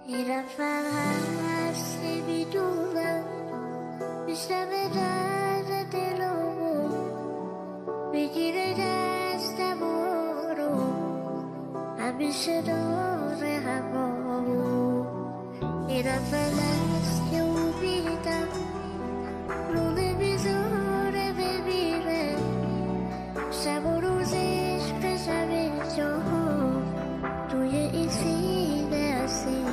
این رفتن هستی میدونم میشنوه درد دلمو بگیره دستمو رو همیشه دور همامو این رفتن هست که امیدم رو نمیذاره بمیره شب و روزش بشم جا توی این سینه اسیره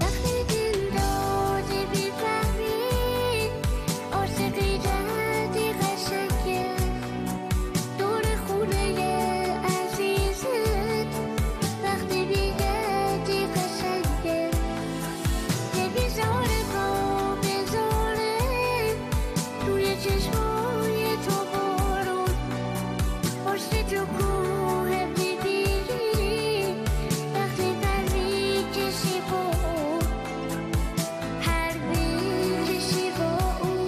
وقتی دل دادی میفهمی عاشقی جدی قشنگه دور خونه عزیزت وقتی میگردی قشنگه نمیذاره پا بذاره توی چشمای تو بارون پشت تو کوه میبینی وقتی پر میکشی با اون پر میکشی با اون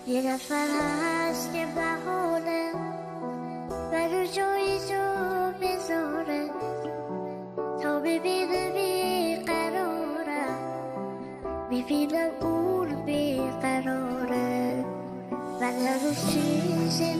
یه نفر هست که بهانه برو جایی جا بذاره تا ببینه بیقرارم میبینم اون بیقراره من هنوز چیزی